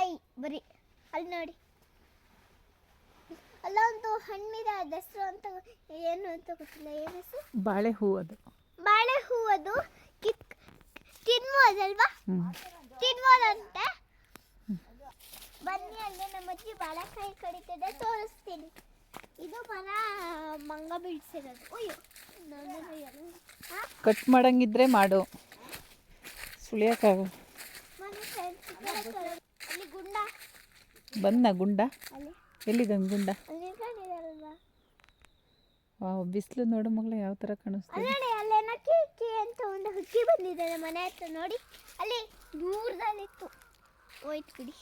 ಕಾಯಿ ಬರೀ ಅಲ್ಲಿ ನೋಡಿ. ಅಲ್ಲ ಒಂದು ಹಣ್ಣಿದೆ, ಅದ ಹೆಸರು ಅಂತ ಏನು ಅಂತ ಗೊತ್ತಿಲ್ಲ. ಏನು ಹೆಸರು? ಬಾಳೆ ಹೂ. ಅದು ಬಾಳೆ ಹೂ. ಅದು ತಿನ್ಬೋದಲ್ವಾ? ತಿನ್ಬೋದಂತೆ. ಬನ್ನಿ, ಅಲ್ಲಿ ನಮ್ಮ ಅಜ್ಜಿ ಬಾಳೆಕಾಯಿ ಕಡಿತಿದೆ, ತೋರಿಸ್ತೀನಿ. ಇದು ಮರ ಮಂಗ ಬೀಳ್ಸಿರೋದು. ಅಯ್ಯೋ, ಕಟ್ ಮಾಡಂಗಿದ್ರೆ ಮಾಡು, ಸುಳಿಯಕ್ಕಾಗ. ಅಲ್ಲಿ ಗುಂಡ ಬಂದ ಗುಂಡ? ಅಲ್ಲಿ ಎಲ್ಲಿದೆ ಗುಂಡ? ಅಲ್ಲಿ ಕಾಣಿರಲ್ವಾ? ವಾವ್, ಬಿಸಿಲು ನೋಡು ಮಗಳ ಯಾವ ಥರ ಕಾಣಿಸ್ತಿದೆ. ನೋಡಿ, ಅಲ್ಲೇನೋ ಕಿ ಅಂತ ಒಂದು ಹಕ್ಕಿ ಬಂದಿದೆ ಮನೆ ಹತ್ರ. ನೋಡಿ, ಅಲ್ಲಿ ದೂರದಲ್ಲಿತ್ತು, ಹೋಯ್ತು ಬಿಡಿ.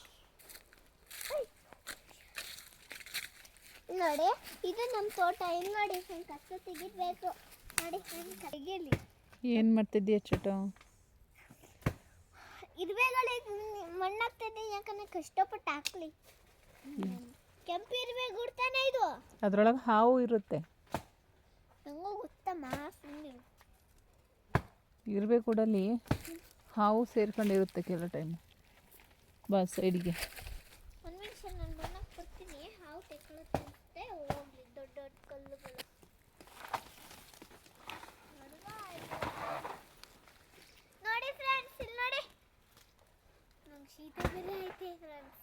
ನೋಡಿ, ಇದು ನಮ್ಮ ತೋಟ. ಹೆಂಗ್ ನೋಡಿ, ಕಸ ತೆಗಿಬೇಕು ನೋಡಿ. ತೆಗೀಲಿ. ಏನು ಮಾಡ್ತಿದ್ದೀಯ ಚೋಟು? ಇರುವೆಗಳಿಗೆ ಮಣ್ಣಾಗ್ತದೆ, ಯಾಕಂದ್ರೆ ಕಷ್ಟಪಟ್ಟು ಹಾಕ್ಲಿ. ಕೆಂಪು ಇರುವೆ ಗುಡ್ತಾನೆ ಇದು. ಅದ್ರೊಳಗೆ ಹಾವು ಇರುತ್ತೆ. ನಂಗೂ ಗೊತ್ತಮ್ಮ, ಸುಮ್ಮನೆ. ಇರುವೆ ಕೂಡಲ್ಲಿ ಹಾವು ಸೇರ್ಕೊಂಡಿರುತ್ತೆ ಕೆಲವು ಟೈಮ್. ಬಾ ಸೈಡಿಗೆ. ಒಂದು ನಿಮಿಷ, ನಾನು ಮಣ್ಣಕ್ಕೆ ಬರ್ತೀನಿ. ಹಾವು ತೆಕ್ಕೊಳ್ಳುತ್ತೆ, ಹೋಗ್ಲಿ. ದೊಡ್ಡ ದೊಡ್ಡ ಕಲ್ಲುಗಳು. ನೋಡಿ ಫ್ರೆಂಡ್ಸ್, ಇಲ್ಲಿ ನೋಡಿ. ನಂಗೆ ಶೀತ ಬೇರೆ ಐತೆ ಫ್ರೆಂಡ್ಸ್.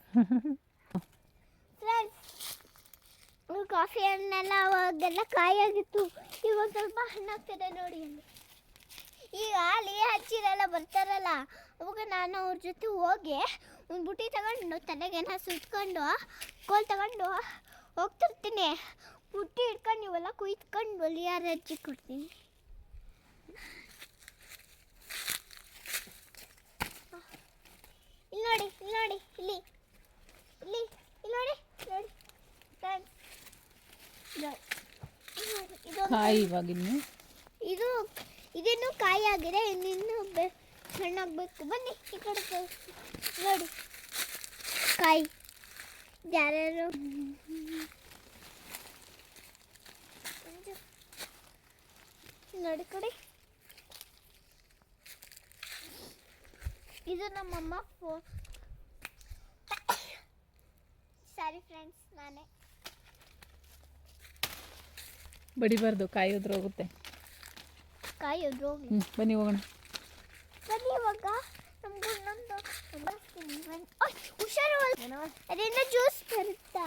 ಕಾಫಿ ಹಣ್ಣೆಲ್ಲ ಅವಾಗೆಲ್ಲ ಕಾಯಾಗಿತ್ತು, ಇವಾಗ ಸ್ವಲ್ಪ ಹಣ್ಣಾಗ್ತದೆ ನೋಡಿ. ಅಲ್ಲಿ ಈಗ ಅಲ್ಲಿ ಹಚ್ಚಿರೆಲ್ಲ ಬರ್ತಾರಲ್ಲ, ಅವಾಗ ನಾನು ಅವ್ರ ಜೊತೆ ಹೋಗಿ ಒಂದು ಬುಟ್ಟಿ ತಗೊಂಡು ತಲೆಗೆನ ಸುತ್ಕೊಂಡು ಕೋಲ್ ತಗೊಂಡು ಹೋಗ್ತಿರ್ತೀನಿ. ಬುಟ್ಟಿ ಇಟ್ಕೊಂಡು ಇವೆಲ್ಲ ಕುಯ್ತ್ಕೊಂಡು ಒಲಿಯಾರ ಹಚ್ಚಿ ಕೊಡ್ತೀನಿ. ಇಲ್ಲಿ ನೋಡಿ, ಇಲ್ಲಿ ನೋಡಿ, ಇಲ್ಲಿ ಇಲ್ಲಿ ಇಲ್ಲಿ ನೋಡಿ, ನೋಡಿ ಫ್ರೆಂಡ್ಸ್. ಕಾಯಿ ಇವಾಗಿನ್ನು ಇದಿನ್ನೂ ಕಾಯಿ ಆಗಿದೆ, ಇನ್ನಿನ್ನು ಹಣ್ಣಾಗಬೇಕು. ಬನ್ನಿ ಈ ಕಡೆ ನೋಡಿ, ಕಾಯಿ. ಯಾರ್ಯಾರು ನೋಡಿ ಕಡೆ. ಇದು ನಮ್ಮಮ್ಮ ಸಾರಿ ಫ್ರೆಂಡ್ಸ್, ನಾನೇ. ಬಡಿಬಾರ್ದು, ಕಾಯಿ ಉದ್ರೋಗುತ್ತೆ. ಕಾಯಿ ಉದ್ರೋಗ್ಲಿ. ಬನ್ನಿ ಹೋಗೋಣ. ಬನ್ನಿ, ಇವಾಗ ನಮ್ಗೆ ಇನ್ನೊಂದು ಹುಷಾರು. ಅದರಿಂದ ಜ್ಯೂಸ್ ಬರುತ್ತಾ?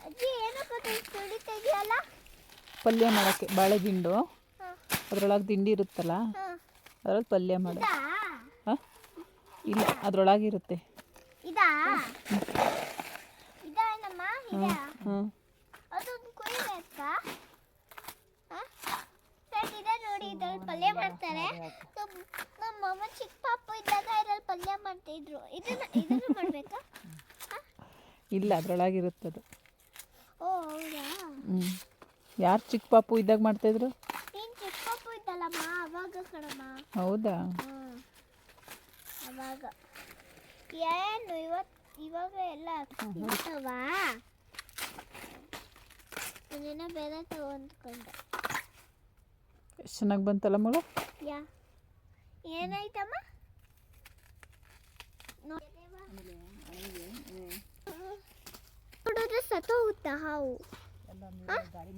ಅಜ್ಜಿ ಏನಪ್ಪ ತುಳಿತಾ ಇದೆಯಲ್ಲ? ಪಲ್ಯ ಮಾಡೋಕ್ಕೆ ಬಾಳೆ ದಿಂಡು, ಅದ್ರೊಳಗೆ ದಿಂಡಿ ಇರುತ್ತಲ್ಲ, ಅದ್ರಲ್ಲಿ ಪಲ್ಯ ಮಾಡೋದು. ಹಾಂ, ಇಲ್ಲ, ಅದ್ರೊಳಗಿರುತ್ತೆ. ಇದಾ ನಮ್ಮ ಇದಾ? ಹಾಂ, ಅದೊಂದು ಕುಯ್ಬೇಕಾ? ಫ್ರೆಂಡ್, ಇದೆ ನೋಡಿ, ಇದ್ರಲ್ಲಿ ಪಲ್ಯ ಮಾಡ್ತಾರೆ. ನಮ್ಮ ಅಮ್ಮ ಚಿಕ್ಕ ಪಾಪು ಇದ್ದಾಗ ಇದ್ರಲ್ಲಿ ಪಲ್ಯ ಮಾಡ್ತಿದ್ರು. ಇದನ್ನು ಮಾಡಬೇಕಾ? ಇಲ್ಲ, ಅದ್ರೊಳಗಿರುತ್ತದು. ಓ ಹೌದಾ? ಯಾರು ಚಿಕ್ಕ ಪಾಪು ಇದ್ದಾಗ ಮಾಡ್ತಾಯಿದ್ರು? ನೀನು ಚಿಕ್ಕ ಪಾಪು ಇದ್ದಲ್ಲಮ್ಮ, ಅವಾಗ ಕಣಮ್ಮ. ಹೌದಾ? ಅವಾಗ ಏನು ಇವಾಗ ಎಲ್ಲ ಇರ್ತವಾ? ನಾನೇನೋ ಬೇರೆ ತಗೊಂಡ್ಕೊಂಡೆ. ಎಷ್ಟು ಚೆನ್ನಾಗಿ ಬಂತಲ್ಲ ಮಗ. ಏನಾಯ್ತಮ್ಮ? ನೋಡಿದ್ರೆ ಸತ್ತೋಗುತ್ತಾ ಹಾವು?